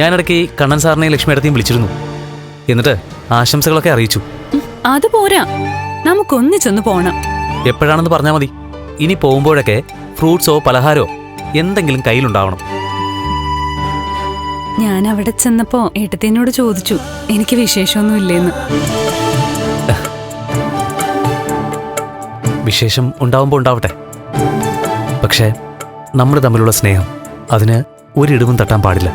ഞാനിടയ്ക്ക് കണ്ണൻ സാറിനെയും ലക്ഷ്മിയടത്തെയും വിളിച്ചിരുന്നു. എന്നിട്ട് ആശംസകളൊക്കെ അറിയിച്ചു. അത് പോരാ, നമുക്കൊന്നിച്ചൊന്ന് പോണം. എപ്പോഴാണെന്ന് പറഞ്ഞാൽ മതി. ഇനി പോകുമ്പോഴൊക്കെ ഫ്രൂട്ട്സോ പലഹാരമോ എന്തെങ്കിലും കയ്യിലുണ്ടാവണം. ഞാൻ അവിടെ ചെന്നപ്പോ ഏട്ടത്തിനോട് ചോദിച്ചു, എനിക്ക് വിശേഷമൊന്നും ഇല്ലേന്ന്. വിശേഷം ഉണ്ടാവുമ്പോൾ ഉണ്ടാവട്ടെ. പക്ഷേ നമ്മൾ തമ്മിലുള്ള സ്നേഹം അതിന് ഒരിടിവും തട്ടാൻ പാടില്ല.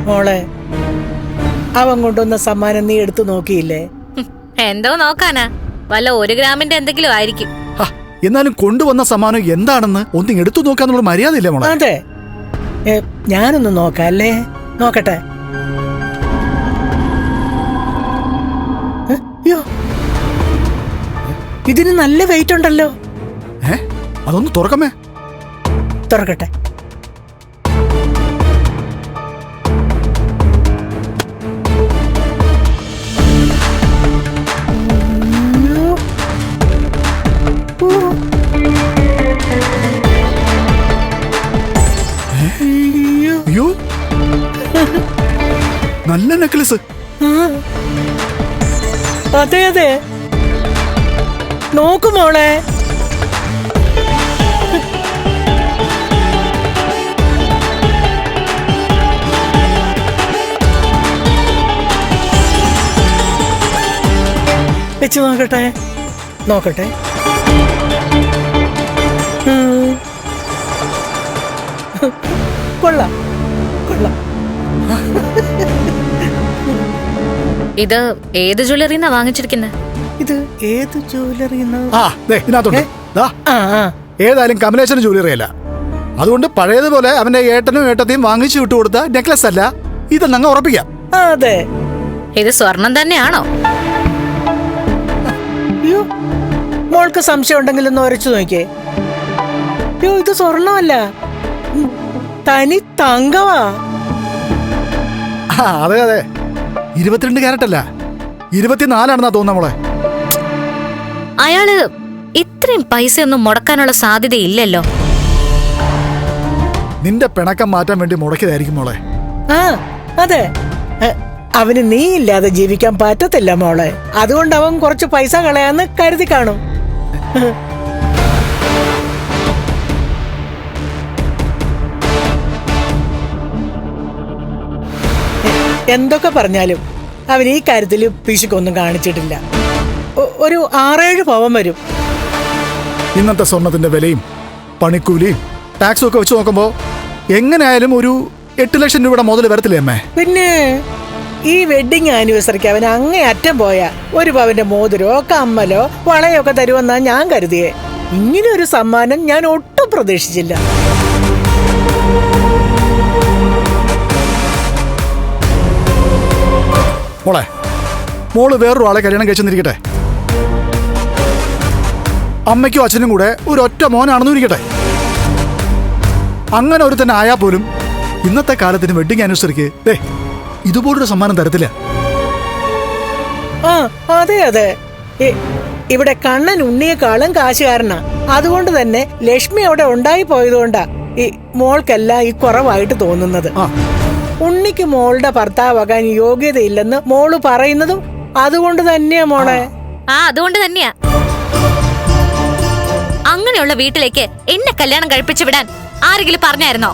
മോളെ, അവൻ കൊണ്ടുവന്ന സമ്മാനം നീ എടുത്തു നോക്കിയില്ലേ? എന്തോ നോക്കാനാ, വല്ല 1 ഗ്രാമിന്റെ എന്തെങ്കിലും ആയിരിക്കും. എന്നാലും കൊണ്ടുവന്ന സമ്മാനം എന്താണെന്ന് ഒന്നും എടുത്തു നോക്കാന്നുള്ള മര്യാദയില്ലേ മോളെ? അതെ, ഞാനൊന്ന് നോക്കാം അല്ലേ? നോക്കട്ടെ. അയ്യോ, ഇതിന് നല്ല വെയിറ്റ് ഉണ്ടല്ലോ. അതൊന്ന് തുറക്കമേ. തുറക്കട്ടെ. നല്ല നെക്ലസ്. അതെ അതെ, നോക്കു മോളെ. വെച്ച് നോക്കട്ടെ. നോക്കട്ടെ. കൊള്ളാം കൊള്ളാം. ഇത് ഏത് ജ്വല്ലറിന്നാ വാങ്ങിച്ചിരിക്കുന്നത്? ഇത് ഏത് ജ്വല്ലറി? ഏതായാലും കമലേശ്വരൻ ജ്വല്ലറി അല്ല. അതുകൊണ്ട് പഴയതുപോലെ അവന്റെ ഏട്ടനും ഏട്ടത്തെയും വാങ്ങിച്ചു വിട്ടുകൊടുത്ത നെക്ലസ് അല്ല ഇതെന്ന് അങ്ങ് ഉറപ്പിക്കാം. അതെ. ഇത് സ്വർണം തന്നെയാണോ? അയ്യോ, മോൾക്ക് സംശയം ഉണ്ടെങ്കിൽ ഒന്ന് ഉരച്ചു നോക്കിയേ. അയ്യോ, ഇത് സ്വർണ്ണമല്ല, തനി തങ്കവാ. അതെ അതെ, 22 ക്യാരറ്റ് അല്ല, 24 തോന്നുന്ന മോളെ. അയാള് ഇത്രയും പൈസയൊന്നും മുടക്കാനുള്ള സാധ്യതയില്ലല്ലോ. നിന്റെ പിണക്കം മാറ്റാൻ വേണ്ടി മുടക്കിയതായിരിക്കും മോളെ. അതെ, അവന് നീ ഇല്ലാതെ ജീവിക്കാൻ പറ്റത്തില്ല മോളെ. അതുകൊണ്ട് അവൻ കുറച്ച് പൈസ കളയാന്ന് കരുതി കാണും. എന്തൊക്കെ പറഞ്ഞാലും അവൻ ഈ കാര്യത്തിൽ പിശുക്കൊന്നും കാണിച്ചിട്ടില്ല. ഒരു 6-7 പവൻ വരും. ഇന്നത്തെ സ്വർണത്തിന്റെ വിലയും പണിക്കൂലിയും ടാക്സും ഒക്കെ വെച്ച് നോക്കുമ്പോ എങ്ങനെയായാലും ഒരു 8 ലക്ഷം രൂപയുടെ മുതൽ വരത്തില്ലേ അമ്മേ? പിന്നെ ഈ വെഡിങ് ആനിവേഴ്സറിക്ക് അവൻ അങ്ങേ അറ്റം പോയാ 1 പവന്റെ മോതിരോ കമ്മലോ വളയോ ഒക്കെ തരുമെന്നാ ഞാൻ കരുതിയേ. ഇങ്ങനെ ഒരു സമ്മാനം ഞാൻ ഒട്ടും പ്രതീക്ഷിച്ചില്ല. മോള് വേറൊരു ആളെ കല്യാണം കഴിച്ചെന്നിരിക്കട്ടെ. അമ്മയ്ക്കും അച്ഛനും കൂടെ ഒരു ഒറ്റ മോനാണെന്നും ഇരിക്കട്ടെ. അങ്ങനെ ഒരു തന്നെ ആയാൽ പോലും ഇന്നത്തെ കാലത്തിന് വെഡിങ് ആനിവേഴ്സറിക്ക് ഇതുപോലൊരു സമ്മാനം തരത്തില്ല. അതെ അതെ, ഇവിടെ കണ്ണൻ ഉണ്ണിയെക്കാളും കാശുകാരനാ. അതുകൊണ്ട് തന്നെ ലക്ഷ്മി അവിടെ ഉണ്ടായി പോയതുകൊണ്ടാ ഈ മോൾക്കെല്ലാം ഈ കുറവായിട്ട് തോന്നുന്നത്. ഉണ്ണിക്ക് മോളുടെ ഭർത്താവാകാൻ യോഗ്യതയില്ലെന്ന് മോള് പറയുന്നതും അതുകൊണ്ട് തന്നെയാ മോളെ. അതുകൊണ്ട് തന്നെയാ. അങ്ങനെയുള്ള വീട്ടിലേക്ക് എന്നെ കല്യാണം കഴിപ്പിച്ചു വിടാൻ ആരെങ്കിലും പറഞ്ഞായിരുന്നോ?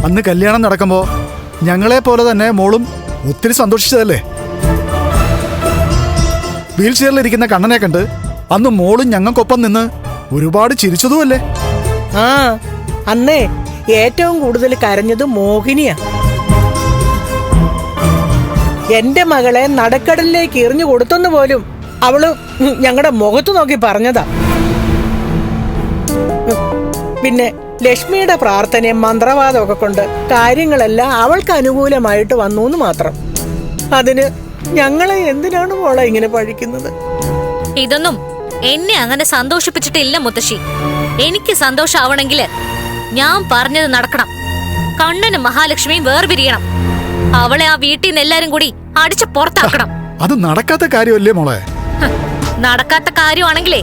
അന്ന് കല്യാണം നടക്കുമ്പോ ഞങ്ങളെ പോലെ തന്നെ മോളും ഒത്തിരി സന്തോഷിച്ചതല്ലേ. വീൽ ചെയറിലിരിക്കുന്ന കണ്ണനെ കണ്ട് അന്ന് മോളും ഞങ്ങൾക്കൊപ്പം നിന്ന് ഒരുപാട് ചിരിച്ചതുമല്ലേ. അന്നേ ഏറ്റവും കൂടുതൽ കരഞ്ഞത് മോഹിനിയാ. എന്റെ മകളെ നടക്കടലിലേക്ക് എറിഞ്ഞു കൊടുത്തെന്ന് പോലും അവള് ഞങ്ങളുടെ മുഖത്ത് നോക്കി പറഞ്ഞതാ. പിന്നെ ലക്ഷ്മിയുടെ പ്രാർത്ഥനയും മന്ത്രവാദമൊക്കെ കൊണ്ട് കാര്യങ്ങളെല്ലാം അവൾക്ക് അനുകൂലമായിട്ട് വന്നു എന്ന് മാത്രം. അതിന് ഞങ്ങളെ എന്തിനാണ് മോളെ ഇങ്ങനെ പഴിക്കുന്നത്? ഇതൊന്നും എന്നെ അങ്ങനെ സന്തോഷിപ്പിച്ചിട്ടില്ല മുത്തശ്ശി. എനിക്ക് സന്തോഷാവണമെങ്കില് ഞാൻ പറഞ്ഞത് നടക്കണം. കണ്ണനും മഹാലക്ഷ്മിയും വേർപിരിയണം. അവളെ ആ വീട്ടിൽ നിന്ന് എല്ലാരും കൂടി അടിച്ചു പുറത്താക്കണം. അത് നടക്കാത്ത കാര്യമല്ലേ മോളെ? നടക്കാത്ത കാര്യമാണെങ്കിലേ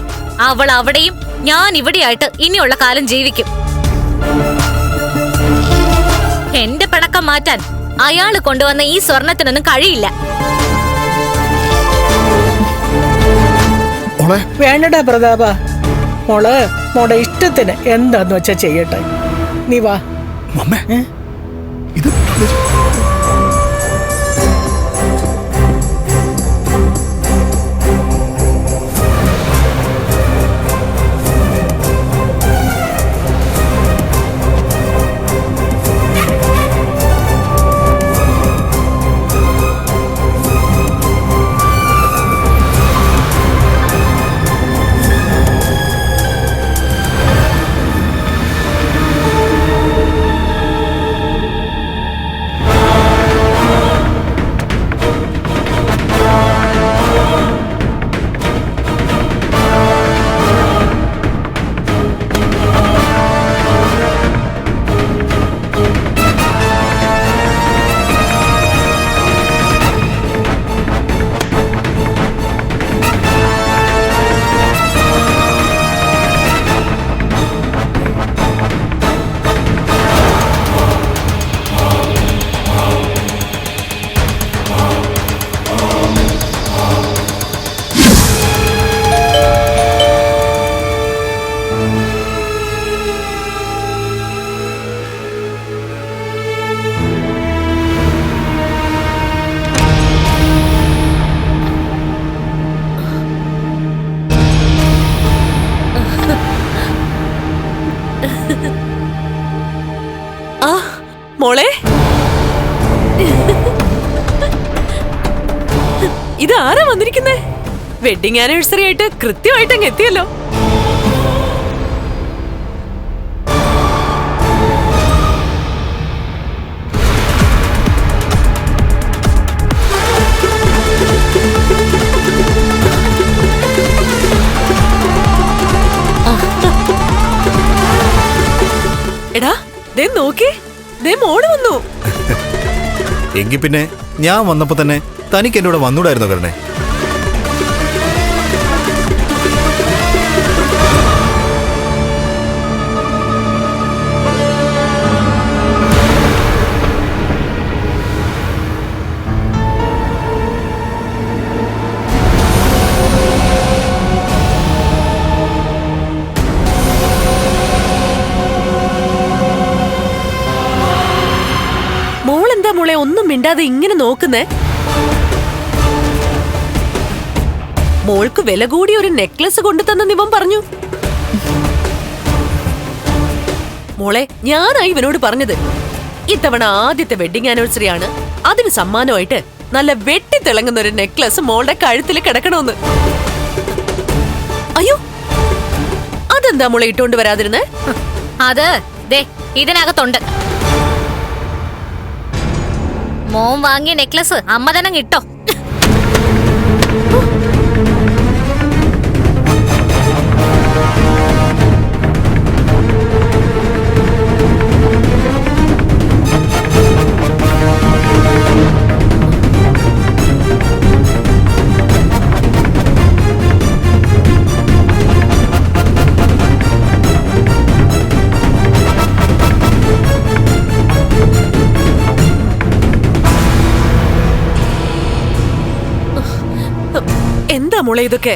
അവൾ അവിടെയും ഞാൻ ഇവിടെയായിട്ട് ഇനിയുള്ള കാലം ജീവിക്കും. എന്റെ പിണക്കം മാറ്റാൻ അയാള് കൊണ്ടുവന്ന ഈ സ്വർണത്തിനൊന്നും കഴിയില്ല. വേണ്ടടാ പ്രതാപ, മോളെ ഇഷ്ടത്തിന് എന്താന്ന് വെച്ചാ ചെയ്യട്ടെ. നീ വാ. ഇത് മോളെ, ഇത് ആരാ വന്നിരിക്കുന്നേ? വെഡിങ് ആനിവേഴ്സറി ആയിട്ട് കൃത്യമായിട്ട് അങ്ങ് എത്തിയല്ലോ. എടാ, ദേ നോക്കി, ദേ മോള് വന്നു. എങ്കിൽ പിന്നെ ഞാൻ വന്നപ്പോ തന്നെ തനിക്ക് എന്നോട് വന്നൂടായിരുന്നു കരണേ. മോളെന്താ മോളെ ഒന്നും മിണ്ടാതെ ഇങ്ങനെ നോക്കുന്നേ? മോൾക്ക് വില കൂടിയ ഒരു നെക്ലസ് കൊണ്ടുതന്നെന്ന് ഇവൻ പറഞ്ഞു. മോളെ, ഞാനായി ഇവനോട് പറഞ്ഞത് ഇത്തവണ ആദ്യത്തെ വെഡിങ് ആനിവേഴ്സറി ആണ്, അതിന് സമ്മാനമായിട്ട് നല്ല വെട്ടിത്തിളങ്ങുന്ന ഒരു നെക്ലസ് മോളുടെ കഴുത്തിൽ കിടക്കണമെന്ന്. അയ്യോ, അതെന്താ മോളെ ഇട്ടോണ്ട് വരാതിരുന്നേ? അത് ദേ ഇതിനകത്തുണ്ട്. മോൻ വാങ്ങിയ നെക്ലസ് അമ്മ തന്നെ കിട്ടോ. എന്താ മോളെ ഇതൊക്കെ?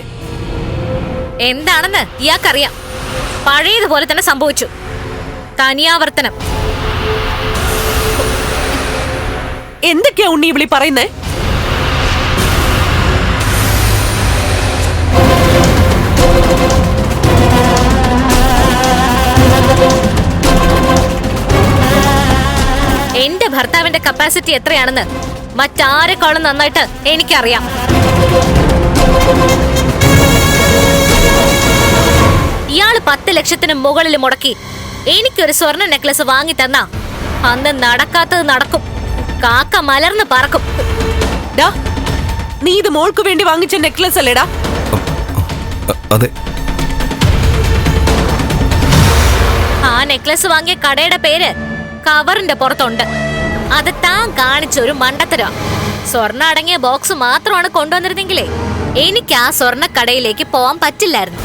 എന്താണെന്ന് ഇയാൾക്കറിയാം. പഴയതുപോലെ തന്നെ സംഭവിച്ചു. തനിയാവർത്തനം. എന്തൊക്കെയാ ഉണ്ണി വിളി പറയുന്നേ? എന്റെ ഭർത്താവിന്റെ കപ്പാസിറ്റി എത്രയാണെന്ന് മറ്റാരെക്കാളും നന്നായിട്ട് എനിക്കറിയാം. ഇയാള് 10 ലക്ഷത്തിന് മുകളിൽ മുടക്കി എനിക്കൊരു സ്വർണ്ണ നെക്ലസ് വാങ്ങി തന്നാ അന്ന് നടക്കാത്തത് നടക്കും, കാക്ക മലർന്ന് പറക്കും. ഡാ, നീ ഇത് മോൾക്ക് വേണ്ടി വാങ്ങിച്ച നെക്ലസ് അല്ലേടാ? അതെ. ആ നെക്ലസ് വാങ്ങിയ കടയുടെ പേര് കവറിന്റെ പുറത്തുണ്ട്. അത് താൻ കാണിച്ച ഒരു മണ്ടത്തരം. സ്വർണ്ണ അടങ്ങിയ ബോക്സ് മാത്രമാണ് കൊണ്ടുവന്നിരുന്നെങ്കിലേ എനിക്ക് ആ സ്വർണ്ണ കടയിലേക്ക് പോവാൻ പറ്റില്ലായിരുന്നു.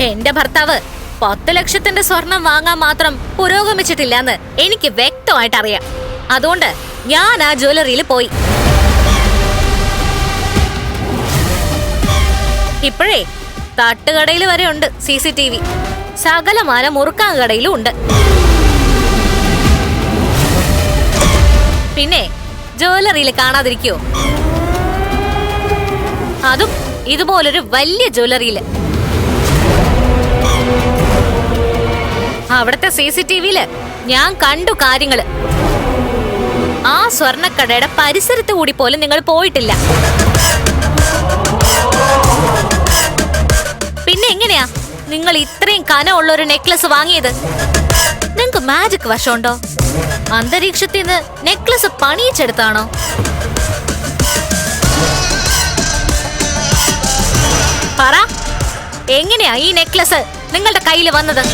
എന്റെ ഭർത്താവ് 10 ലക്ഷത്തിന്റെ സ്വർണം വാങ്ങാൻ മാത്രം പുരോഗമിച്ചിട്ടില്ലെന്ന് എനിക്ക് വ്യക്തമായിട്ട് അറിയാം. അതുകൊണ്ട് ഞാൻ ആ ജ്വല്ലറിയിൽ പോയി. ഇപ്പോഴേ തട്ടുകടയിൽ വരെ ഉണ്ട് CCTV. സകലമാന മുറുക്കാൻ കടയിലും ഉണ്ട്. പിന്നെ ജ്വല്ലറിയിൽ കാണാതിരിക്കോ? അതും ഇതുപോലൊരു വലിയ ജ്വല്ലറിയില്. അവിടുത്തെ CCTVയില് ഞാൻ കണ്ടു കാര്യങ്ങള്. ആ സ്വർണ്ണക്കടയുടെ പരിസരത്ത് കൂടി പോലും നിങ്ങൾ പോയിട്ടില്ല. പിന്നെ എങ്ങനെയാ നിങ്ങൾ ഇത്രയും കനമുള്ള ഒരു നെക്ലസ് വാങ്ങിയത്? നിങ്ങക്ക് മാജിക് വശമുണ്ടോ? അന്തരീക്ഷത്തിൽ നിന്ന് നെക്ലസ് പണിയിച്ചെടുത്താണോ? പറ, എങ്ങനെയാ ഈ നെക്ലസ് നിങ്ങളുടെ കയ്യിൽ വന്നത്?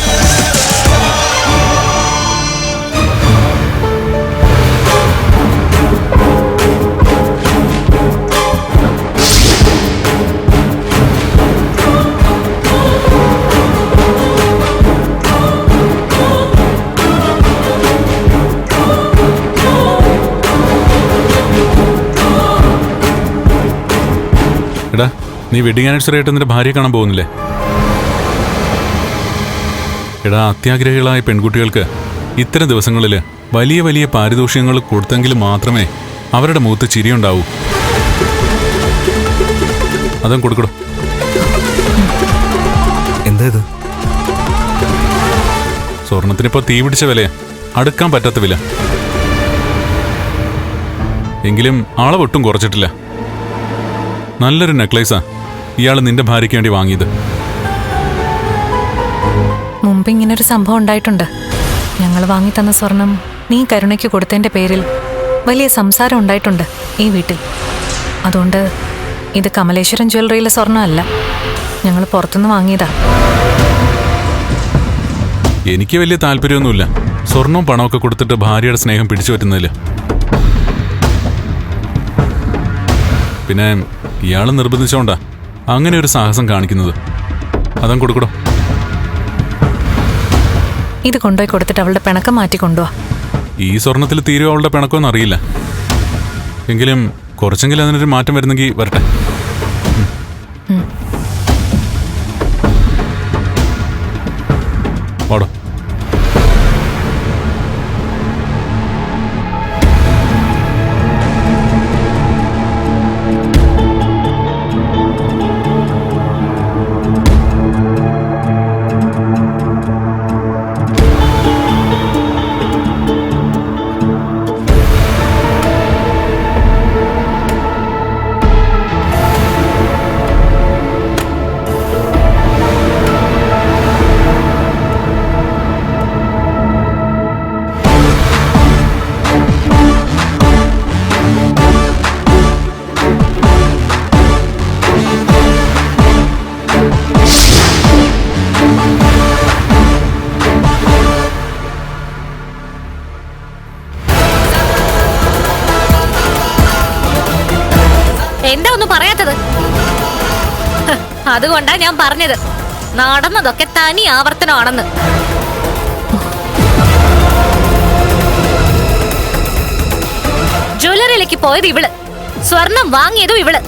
എടാ, നീ വെഡിങ് ആനിവേഴ്സറി ആയിട്ട് നിന്റെ ഭാര്യയെ കാണാൻ പോകുന്നില്ലേ? എടാ, അത്യാഗ്രഹികളായ പെൺകുട്ടികൾക്ക് ഇത്തരം ദിവസങ്ങളിൽ വലിയ വലിയ പാരിതോഷികങ്ങൾ കൊടുത്തെങ്കിൽ മാത്രമേ അവരുടെ മുഖത്ത് ചിരിയുണ്ടാവൂ. അതും കൊടുക്കടോ. എന്താ ഇത്? സ്വർണത്തിനിപ്പോ തീ പിടിച്ച വിലയാ, അടുക്കാൻ പറ്റാത്ത വില. എങ്കിലും ആളെ ഒട്ടും കുറച്ചിട്ടില്ല. നല്ലൊരു നെക്ലേസാ ഇയാൾ നിന്റെ ഭാര്യയ്ക്ക് വേണ്ടി വാങ്ങിയത്. മുമ്പ് ഇങ്ങനൊരു സംഭവം ഉണ്ടായിട്ടുണ്ട്. ഞങ്ങൾ വാങ്ങി തന്ന സ്വർണം നീ കരുണയ്ക്ക് കൊടുത്തതിന്റെ പേരിൽ വലിയ സംസാരം ഉണ്ടായിട്ടുണ്ട് ഈ വീട്ടിൽ. അതുകൊണ്ട് ഇത് കമലേശ്വരം ജ്വല്ലറിയിലെ സ്വർണ്ണമല്ല, ഞങ്ങൾ പുറത്തുനിന്ന് വാങ്ങിയതാ. എനിക്ക് വലിയ താല്പര്യമൊന്നുമില്ല സ്വർണവും പണമൊക്കെ കൊടുത്തിട്ട് ഭാര്യയുടെ സ്നേഹം പിടിച്ചു പറ്റുന്നതിൽ. പിന്നെ ഇയാൾ നിർബന്ധിച്ചോണ്ടാ അങ്ങനെ ഒരു സാഹസം കാണിക്കുന്നത്. അതും കൊടുക്കടോ. ഇത് കൊണ്ടുപോയി കൊടുത്തിട്ട് അവളുടെ പിണക്കം മാറ്റി കൊണ്ടുപോവാ. ഈ സ്വർണത്തിൽ തീരും അവളുടെ പിണക്കമെന്ന് അറിയില്ല. എങ്കിലും കുറച്ചെങ്കിലും അതിനൊരു മാറ്റം വരുന്നെങ്കിൽ വരട്ടെ. ഓടോ. എന്താ ഒന്നും പറയാത്തത്? അതുകൊണ്ടാ ഞാൻ പറഞ്ഞത് നടന്നതൊക്കെ തനി ആവർത്തനമാണെന്ന്. ജ്വല്ലറിയിലേക്ക് പോയത് ഇവള്, സ്വർണം വാങ്ങിയതും ഇവള്.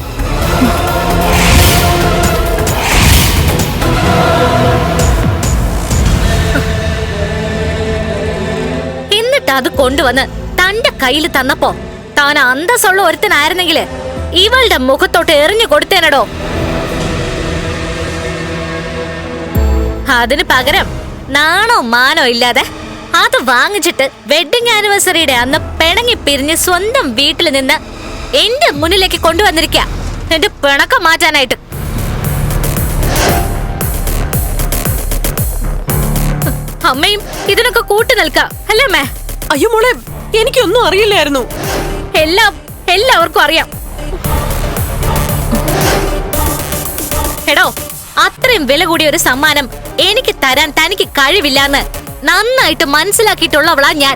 എന്നിട്ട് അത് കൊണ്ടുവന്ന് തന്റെ കയ്യിൽ തന്നപ്പോ താൻ അന്തസ്സുള്ള ഒരുത്തനായിരുന്നെങ്കില് ഇവളുടെ മുഖത്തോട്ട് എറിഞ്ഞു കൊടുത്തേനടോ. അതിന് പകരം നാണോ മാനോ ഇല്ലാതെ അത് വാങ്ങിച്ചിട്ട് വെഡിങ് ആനിവേഴ്സറിയുടെ അന്ന് പിണങ്ങി പിരിഞ്ഞ് സ്വന്തം വീട്ടിൽ നിന്ന് എന്റെ മുന്നിലേക്ക് കൊണ്ടുവന്നിരിക്ക എന്റെ പിണക്കം മാറ്റാനായിട്ട്. അമ്മയും ഇതിനൊക്കെ കൂട്ടി നിൽക്കാം അല്ലേ അമ്മേ? അയ്യോ മോളെ, എനിക്കൊന്നും അറിയില്ലായിരുന്നു. എല്ലാവർക്കും അറിയാം. എടോ, അത്രയും വില കൂടിയ ഒരു സമ്മാനം എനിക്ക് തരാൻ തനിക്ക് കഴിവില്ലാന്ന് നന്നായിട്ട് മനസ്സിലാക്കിയിട്ടുള്ളവളാ ഞാൻ.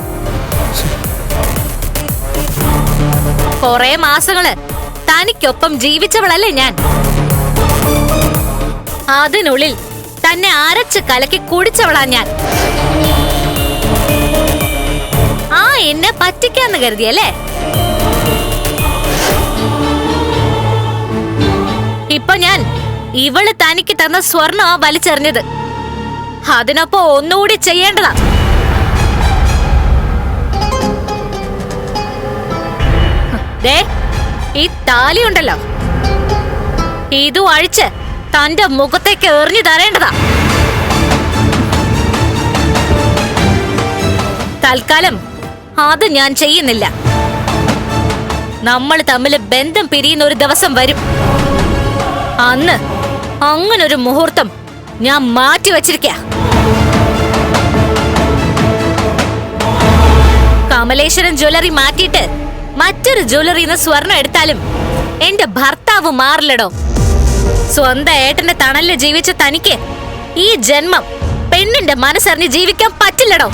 കൊറേ മാസങ്ങള് തനിക്കൊപ്പം ജീവിച്ചവളല്ലേ ഞാൻ. അതിനുള്ളിൽ തന്നെ അരച്ച് കലക്കി കുടിച്ചവളാ ഞാൻ. ആ എന്നെ പറ്റിക്കാന്ന് കരുതിയല്ലേ? ഇപ്പൊ ഞാൻ ഇവള് തനിക്ക് തന്ന സ്വർണ്ണ വലിച്ചെറിഞ്ഞത്. അതിനൊപ്പം ഒന്നുകൂടി ചെയ്യേണ്ടതാ. ദേ, ഈ താലിയുണ്ടല്ലോ, ഇതും അഴിച്ച് തന്റെ മുഖത്തേക്ക് എറിഞ്ഞു തരേണ്ടതാ. തൽക്കാലം അത് ഞാൻ ചെയ്യുന്നില്ല. നമ്മൾ തമ്മിൽ ബന്ധം പിരിയുന്ന ഒരു ദിവസം വരും. അന്ന് അങ്ങനൊരു മുഹൂർത്തം ഞാൻ മാറ്റി വച്ചിരിക്ക. കമലേശ്വരൻ ജ്വല്ലറി മാറ്റിയിട്ട് മറ്റൊരു ജ്വല്ലറിന്ന് സ്വർണം എടുത്താലും എന്റെ ഭർത്താവ് മാറില്ലടോ. സ്വന്തം ഏട്ടന്റെ തണലില് ജീവിച്ച തനിക്ക് ഈ ജന്മം പെണ്ണിന്റെ മനസ്സറിഞ്ഞ് ജീവിക്കാൻ പറ്റില്ലടോ.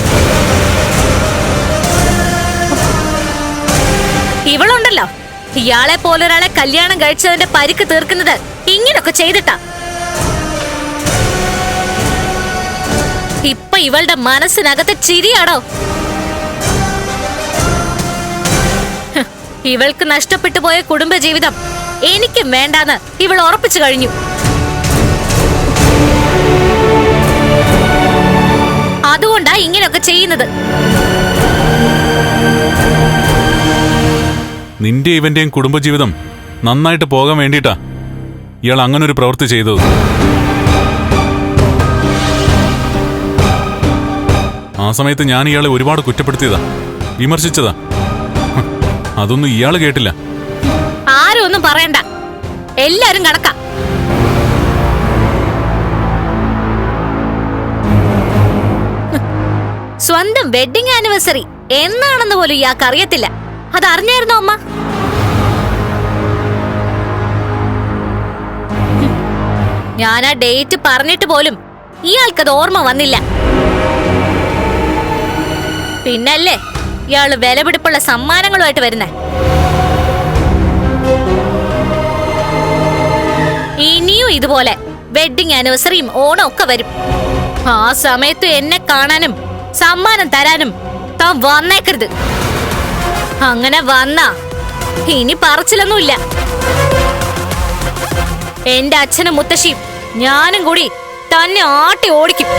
ഇവളുണ്ടല്ലോ, ഇയാളെ പോലൊരാളെ കല്യാണം കഴിച്ചതിന്റെ പരിക്ക് തീർക്കുന്നത് ഇങ്ങനൊക്കെ ചെയ്തിട്ടാ. ഇപ്പൊ ഇവളുടെ മനസ്സിനകത്ത് ചിരിയാടോ. ഇവൾക്ക് നഷ്ടപ്പെട്ടു പോയ കുടുംബജീവിതം എനിക്ക് വേണ്ടാന്ന് ഇവൾ ഉറപ്പിച്ചു കഴിഞ്ഞു. അതുകൊണ്ടാ ഇങ്ങനൊക്കെ ചെയ്യുന്നത്. നിന്റെ ഇവന്റെയും കുടുംബജീവിതം നന്നായിട്ട് പോകാൻ വേണ്ടിയിട്ടാ ഇയാൾ അങ്ങനൊരു പ്രവൃത്തി ചെയ്തത്. ആ സമയത്ത് ഞാൻ ഇയാളെ ഒരുപാട് കുറ്റപ്പെടുത്തിയതാ, വിമർശിച്ചതാ. അതൊന്നും ഇയാള് കേട്ടില്ല. ആരും ഒന്നും പറയണ്ട, എല്ലാരും കണക്കാ. സ്വന്തം വെഡിങ് ആനിവേഴ്സറി എന്നാണെന്ന് പോലും ഇയാൾക്ക് അറിയത്തില്ല. അതറിഞ്ഞായിരുന്നോ അമ്മ? ഞാൻ ആ ഡേറ്റ് പറഞ്ഞിട്ട് പോലും ഇയാൾക്കത് ഓർമ്മ വന്നില്ല. പിന്നല്ലേ ഇയാള് വിലപിടിപ്പുള്ള സമ്മാനങ്ങളുമായിട്ട് വരുന്നേ. ഇനിയും ഇതുപോലെ വെഡിങ് ആനിവേഴ്സറിയും ഓണം ഒക്കെ വരും. ആ സമയത്ത് എന്നെ കാണാനും സമ്മാനം തരാനും താൻ വന്നേക്കരുത്. അങ്ങനെ വന്നാ ഇനി പറച്ചിലൊന്നുമില്ല. എന്റെ അച്ഛനും മുത്തശ്ശിയും ഞാനും കൂടി തന്നെ ആട്ടി ഓടിക്കും.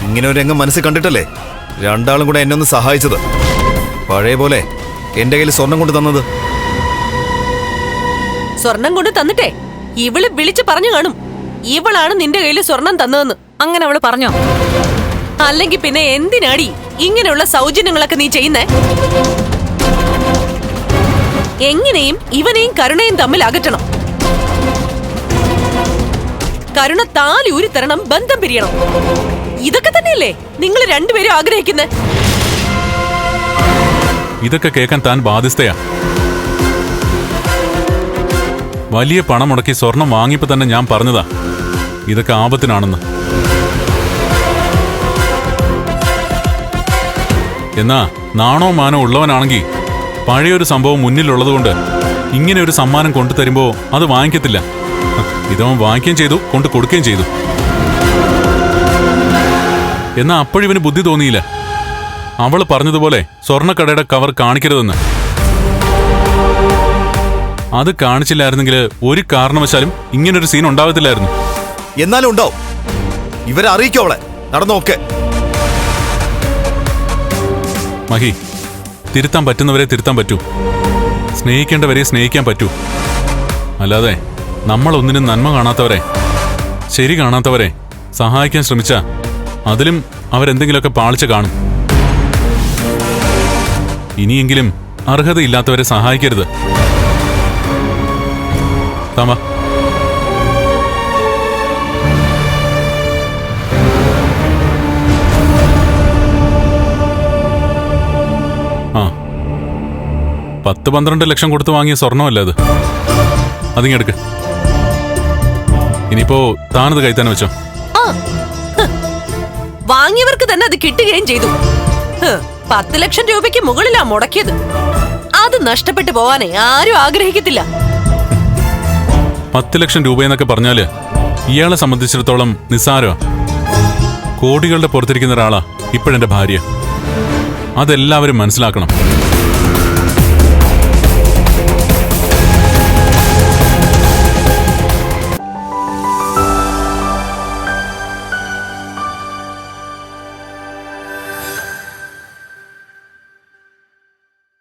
ഇങ്ങനെ ഒരു രംഗം മനസ്സിൽ കണ്ടിട്ടല്ലേ രണ്ടാളും കൂടെ എന്നെ ഒന്ന് സഹായിച്ചത്. പഴയ പോലെ എന്റെ കയ്യിൽ സ്വർണം കൊണ്ട് തന്നത്. സ്വർണം കൊണ്ട് തന്നിട്ടേ ഇവള് വിളിച്ചു പറഞ്ഞു കാണും, ഇവളാണ് നിന്റെ കയ്യിൽ സ്വർണം തന്നതെന്ന്. അങ്ങനെ അവള് പറഞ്ഞോ? അല്ലെങ്കിൽ പിന്നെ എന്തിനാടി ഇങ്ങനെയുള്ള സൗജന്യങ്ങളൊക്കെ നീ ചെയ്യുന്നേ? എങ്ങനെയും ഇവനെയും കരുണയും തമ്മിൽ അകറ്റണം. കരുണ താലി ഊരി തരണം, ബന്ധം പിരിയണം. ഇതൊക്കെ തന്നെയല്ലേ നിങ്ങൾ രണ്ടുപേരും ആഗ്രഹിക്കുന്നേ? ഇതൊക്കെ കേൾക്കാൻ താൻ ബാധ്യസ്ഥയാ. വലിയ പണം മുടക്കി സ്വർണം വാങ്ങിയപ്പോ തന്നെ ഞാൻ പറഞ്ഞതാ ഇതൊക്കെ ആപത്തിനാണെന്ന്. എന്നാ നാണോ മാനോ ഉള്ളവനാണെങ്കിൽ പഴയൊരു സംഭവം മുന്നിലുള്ളതുകൊണ്ട് ഇങ്ങനെ ഒരു സമ്മാനം കൊണ്ടു തരുമ്പോ അത് വാങ്ങിക്കത്തില്ല. ഇതവൻ വാങ്ങിക്കുകയും ചെയ്തു, കൊണ്ടു കൊടുക്കുകയും ചെയ്തു. എന്നാ അപ്പോഴിവന് ബുദ്ധി തോന്നിയില്ല. അവള് പറഞ്ഞതുപോലെ സ്വർണ്ണക്കടയുടെ കവർ കാണിക്കരുതെന്ന്. അത് കാണിച്ചില്ലായിരുന്നെങ്കിൽ ഒരു കാരണവശാലും ഇങ്ങനൊരു സീൻ ഉണ്ടാവത്തില്ലായിരുന്നു. എന്നാലും ഉണ്ടാവും. ഇവരെ അറിയിക്കോ അവളെ. നടന്നോക്കെ. മഹി, തിരുത്താൻ പറ്റുന്നവരെ തിരുത്താൻ പറ്റൂ. സ്നേഹിക്കേണ്ടവരെ സ്നേഹിക്കാൻ പറ്റൂ. അല്ലാതെ നമ്മളൊന്നിനും നന്മ കാണാത്തവരെ, ശരി കാണാത്തവരെ സഹായിക്കാൻ ശ്രമിച്ചാ അതിലും അവരെന്തെങ്കിലുമൊക്കെ പാളിച്ച കാണും. ഇനിയെങ്കിലും അർഹതയില്ലാത്തവരെ സഹായിക്കരുത്. താമ ആ 10-12 ലക്ഷം കൊടുത്ത് വാങ്ങിയ സ്വർണ്ണമല്ല അത്. അതിങ്ങെടുക്ക്. ഇനിയിപ്പോ താനത് കൈത്താൻ വെച്ചോ. വാങ്ങിയവർക്ക് തന്നെ അത് കിട്ടുകയും ചെയ്തു. 10 ലക്ഷം രൂപയ്ക്ക് മുകളിലാ മുടക്കിയത്. അത് നഷ്ടപ്പെട്ടു പോവാനേ ആരും ആഗ്രഹിക്കത്തില്ല. 10 ലക്ഷം രൂപയെന്നൊക്കെ പറഞ്ഞാല് ഇയാളെ സംബന്ധിച്ചിടത്തോളം നിസ്സാരമാ. കോടികളുടെ പുറത്തിരിക്കുന്ന ഒരാളാ ഇപ്പോഴെന്റെ ഭാര്യ. അതെല്ലാവരും മനസ്സിലാക്കണം.